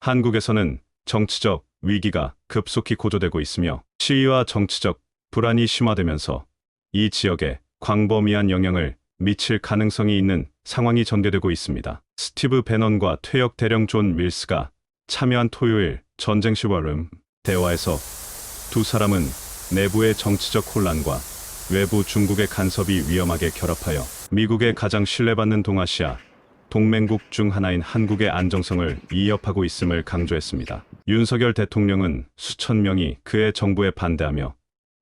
한국에서는 정치적 위기가 급속히 고조되고 있으며 시위와 정치적 불안이 심화되면서 이 지역에 광범위한 영향을 미칠 가능성이 있는 상황이 전개되고 있습니다. 스티브 배넌과 퇴역 대령 존 밀스가 참여한 토요일 전쟁시 워룸 대화에서 두 사람은 내부의 정치적 혼란과 외부 중국의 간섭이 위험하게 결합하여 미국의 가장 신뢰받는 동아시아 동맹국 중 하나인 한국의 안정성을 위협하고 있음을 강조했습니다. 윤석열 대통령은 수천 명이 그의 정부에 반대하며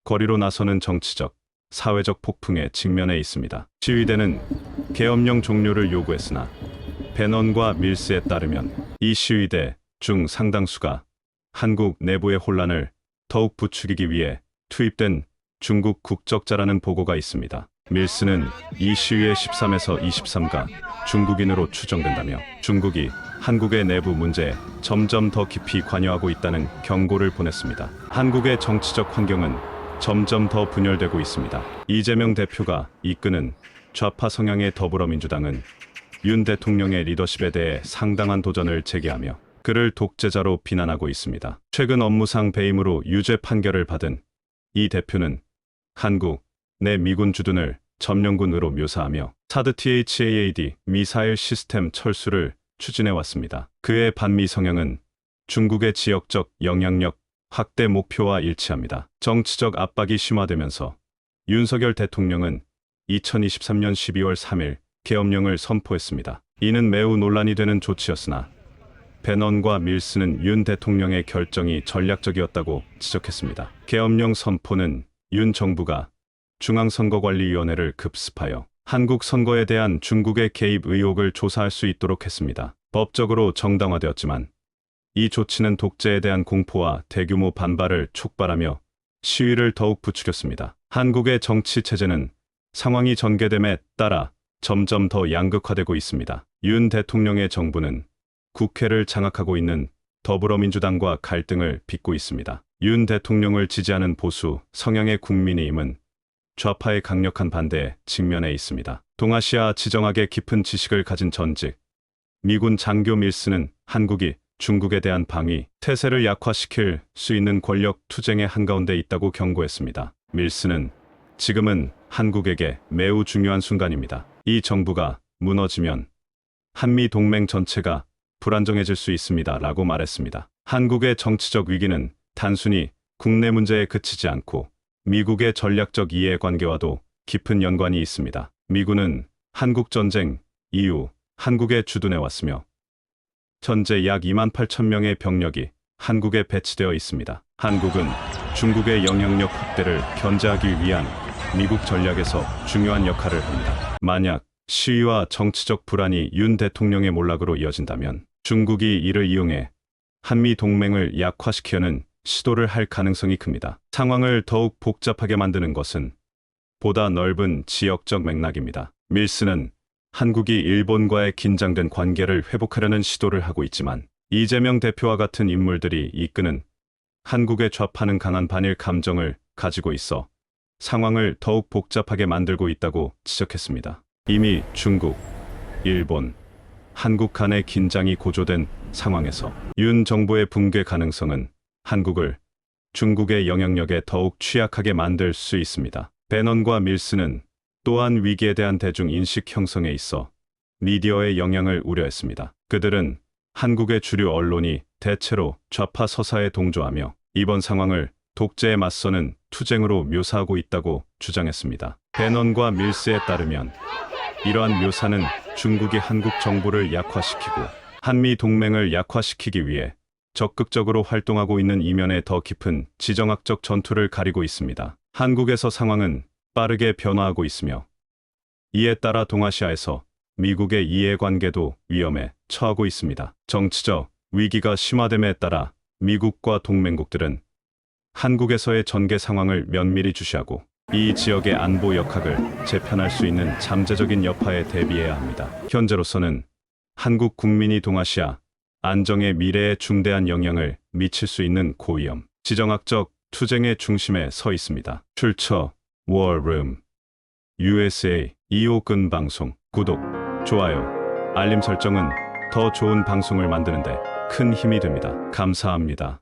거리로 나서는 정치적, 사회적 폭풍에 직면해 있습니다. 시위대는 계엄령 종료를 요구했으나 배넌과 밀스에 따르면 이 시위대 중 상당수가 한국 내부의 혼란을 더욱 부추기기 위해 투입된 중국 국적자라는 보고가 있습니다. 밀스는 이 시위의 13에서 23가 중국인으로 추정된다며 중국이 한국의 내부 문제에 점점 더 깊이 관여하고 있다는 경고를 보냈습니다. 한국의 정치적 환경은 점점 더 분열되고 있습니다. 이재명 대표가 이끄는 좌파 성향의 더불어민주당은 윤 대통령의 리더십에 대해 상당한 도전을 제기하며 그를 독재자로 비난하고 있습니다. 최근 업무상 배임으로 유죄 판결을 받은 이 대표는 한국 내 미군 주둔을 점령군으로 묘사하며 사드 THAAD 미사일 시스템 철수를 추진해왔습니다. 그의 반미 성향은 중국의 지역적 영향력 확대 목표와 일치합니다. 정치적 압박이 심화되면서 윤석열 대통령은 2023년 12월 3일 계엄령을 선포했습니다. 이는 매우 논란이 되는 조치였으나 배넌과 밀스는 윤 대통령의 결정이 전략적이었다고 지적했습니다. 계엄령 선포는 윤 정부가 중앙선거관리위원회를 급습하여 한국 선거에 대한 중국의 개입 의혹을 조사할 수 있도록 했습니다. 법적으로 정당화되었지만 이 조치는 독재에 대한 공포와 대규모 반발을 촉발하며 시위를 더욱 부추겼습니다. 한국의 정치 체제는 상황이 전개됨에 따라 점점 더 양극화되고 있습니다. 윤 대통령의 정부는 국회를 장악하고 있는 더불어민주당과 갈등을 빚고 있습니다. 윤 대통령을 지지하는 보수 성향의 국민의힘은 좌파의 강력한 반대에 직면해 있습니다. 동아시아 지정학에 깊은 지식을 가진 전직 미군 장교 밀스는 한국이 중국에 대한 방위 태세를 약화시킬 수 있는 권력 투쟁의 한가운데 있다고 경고했습니다. 밀스는 지금은 한국에게 매우 중요한 순간입니다. 이 정부가 무너지면 한미 동맹 전체가 불안정해질 수 있습니다. 라고 말했습니다. 한국의 정치적 위기는 단순히 국내 문제에 그치지 않고 미국의 전략적 이해관계와도 깊은 연관이 있습니다. 미군은 한국전쟁 이후 한국에 주둔해 왔으며 현재 약 28,000명의 병력이 한국에 배치되어 있습니다. 한국은 중국의 영향력 확대를 견제하기 위한 미국 전략에서 중요한 역할을 합니다. 만약 시위와 정치적 불안이 윤 대통령의 몰락으로 이어진다면 중국이 이를 이용해 한미 동맹을 약화시키려는 시도를 할 가능성이 큽니다. 상황을 더욱 복잡하게 만드는 것은 보다 넓은 지역적 맥락입니다. 밀스는 한국이 일본과의 긴장된 관계를 회복하려는 시도를 하고 있지만 이재명 대표와 같은 인물들이 이끄는 한국의 좌파는 강한 반일 감정을 가지고 있어 상황을 더욱 복잡하게 만들고 있다고 지적했습니다. 이미 중국, 일본, 한국 간의 긴장이 고조된 상황에서 윤 정부의 붕괴 가능성은 한국을 중국의 영향력에 더욱 취약하게 만들 수 있습니다. 배넌과 밀스는 또한 위기에 대한 대중인식 형성에 있어 미디어의 영향을 우려했습니다. 그들은 한국의 주류 언론이 대체로 좌파 서사에 동조하며 이번 상황을 독재에 맞서는 투쟁으로 묘사하고 있다고 주장했습니다. 배넌과 밀스에 따르면 이러한 묘사는 중국이 한국 정부를 약화시키고 한미 동맹을 약화시키기 위해 적극적으로 활동하고 있는 이면에 더 깊은 지정학적 전투를 가리고 있습니다. 한국에서 상황은 빠르게 변화하고 있으며 이에 따라 동아시아에서 미국의 이해관계도 위험에 처하고 있습니다. 정치적 위기가 심화됨에 따라 미국과 동맹국들은 한국에서의 전개 상황을 면밀히 주시하고 이 지역의 안보 역학을 재편할 수 있는 잠재적인 여파에 대비해야 합니다. 현재로서는 한국 국민이 동아시아 안정의 미래에 중대한 영향을 미칠 수 있는 고위험 지정학적 투쟁의 중심에 서 있습니다. 출처 워룸 USA 이호근 방송 구독, 좋아요, 알림 설정은 더 좋은 방송을 만드는데 큰 힘이 됩니다. 감사합니다.